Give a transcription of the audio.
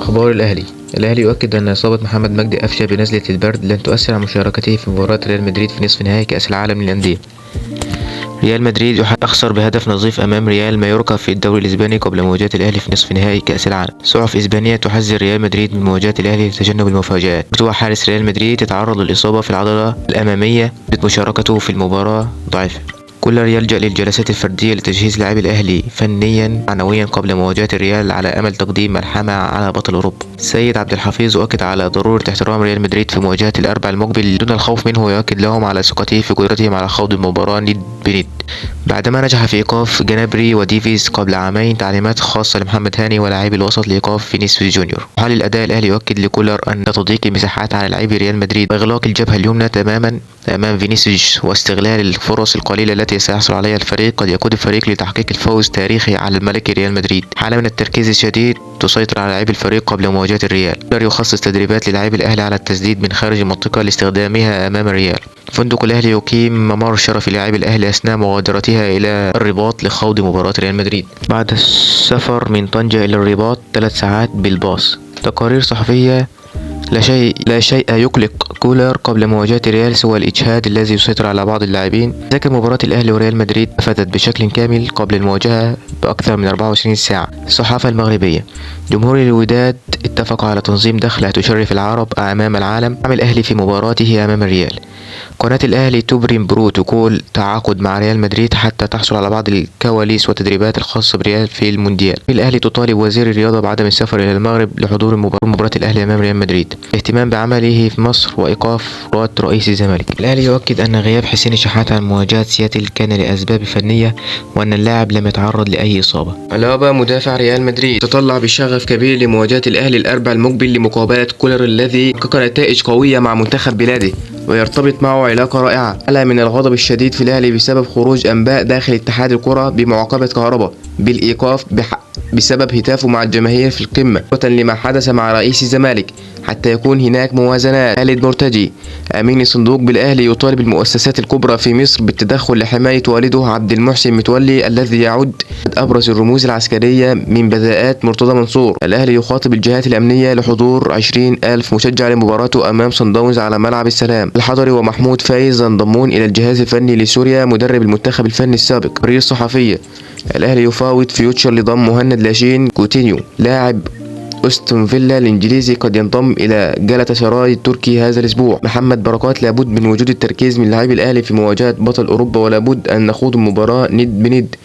أخبار الأهلي يؤكد أن إصابة محمد مجدي قفشة بنزلة البرد لن تؤثر على مشاركته في مباراة ريال مدريد في نصف نهائي كأس العالم للأندية. ريال مدريد أخسر بهدف نظيف أمام ريال مايوركا في الدوري الإسباني قبل مواجهة الأهلي في نصف نهائي كأس العالم. صحف إسبانية تحذر ريال مدريد من مواجهة الأهلي لتجنب المفاجآت. حارس ريال مدريد يتعرض للإصابة في العضلة الأمامية، مشاركته في المباراة ضعيفة. كولر يلجأ للجلسات الفردية لتجهيز لاعبي الأهلي فنيا معنويا قبل مواجهة الريال على أمل تقديم ملحمة على بطل أوروبا. السيد عبد الحفيظ أكد على ضرورة احترام ريال مدريد في مواجهة الأربع المقبل دون الخوف منه، ويؤكد لهم على ثقته في قدرتهم على خوض المباراة ند بند. بعدما نجح في إيقاف جنابري وديفيز قبل عامين، تعليمات خاصة لمحمد هاني ولاعبي الوسط لإيقاف فينيسيوس جونيور. محلل الأداء الأهلي يؤكد لكولر أن تضييق المساحات على لاعبي ريال مدريد وإغلاق الجبهة اليمنى تماما أمام فينيسيوس واستغلال الفرص القليلة التي سيحصل عليها الفريق قد يقود الفريق لتحقيق الفوز التاريخي على الملك ريال مدريد. حالة من التركيز الشديد تسيطر على لاعبي الفريق قبل مواجهة الريال. كولر يخصص تدريبات للاعبي الأهلي على التسديد من خارج المنطقة لاستخدامها أمام الريال. فندق الأهلي يقيم ممر شرفي للاعبي الأهلي أثناء مغادرتها إلى الرباط لخوض مباراة ريال مدريد بعد السفر من طنجة إلى الرباط 3 ساعات بالباص. تقارير صحفية: لا شيء يقلق كولر قبل مواجهة الريال سوى الإجهاد الذي يسيطر على بعض اللاعبين. ذكر مباراة الأهلي وريال مدريد أفادت بشكل كامل قبل المواجهة بأكثر من 24 ساعة. الصحافة المغربية: جمهور الوداد اتفق على تنظيم دخلة تشرف العرب أمام العالم مع الأهلي في مباراته أمام الريال. قناة الأهلي تبرم بروتوكول تعاقد مع ريال مدريد حتى تحصل على بعض الكواليس والتدريبات الخاصة بريال في المونديال. الأهلي تطالب وزير الرياضة بعدم السفر إلى المغرب لحضور مباراة الأهلي أمام ريال مدريد. اهتمام بعمله في مصر وإيقاف رئيس الزمالك. الأهلي يؤكد أن غياب حسين الشحات عن مواجهة سياتل كان لأسباب فنية وأن اللاعب لم يتعرض لأي إصابة. ألابا مدافع ريال مدريد تطلع بشغف كبير لمواجهة الأهلي الأربع المقبل لمقابلة كولر الذي حقق نتائج قوية مع منتخب بلاده ويرتبط معه علاقة رائعة. حالة من الغضب الشديد في الأهلي بسبب خروج أنباء داخل اتحاد الكرة بمعاقبة كهربا بالإيقاف بسبب هتافه مع الجماهير في القمة لما حدث مع رئيس الزمالك حتى يكون هناك موازنات. خالد مرتجي أمين الصندوق بالأهلي يطالب المؤسسات الكبرى في مصر بالتدخل لحماية والده عبد المحسن متولي الذي يعد أبرز الرموز العسكرية من بداءات مرتضى منصور. الأهلي يخاطب الجهات الأمنية لحضور 20,000 مشجع لمباراته أمام صن داونز على ملعب السلام. الحضري ومحمود فايز ينضمون إلى الجهاز الفني لسوريا مدرب المنتخب الفني السابق. تقارير صحفية: الأهلي يفاوض فيوتشر لضم مهند لاشين كوتينيو لاعب أستون فيلا الإنجليزي قد ينضم إلى جالاتا سراي التركي هذا الأسبوع. محمد بركات: لابد من وجود التركيز من لاعبي الأهلي في مواجهة بطل أوروبا ولابد أن نخوض المباراة ند بند.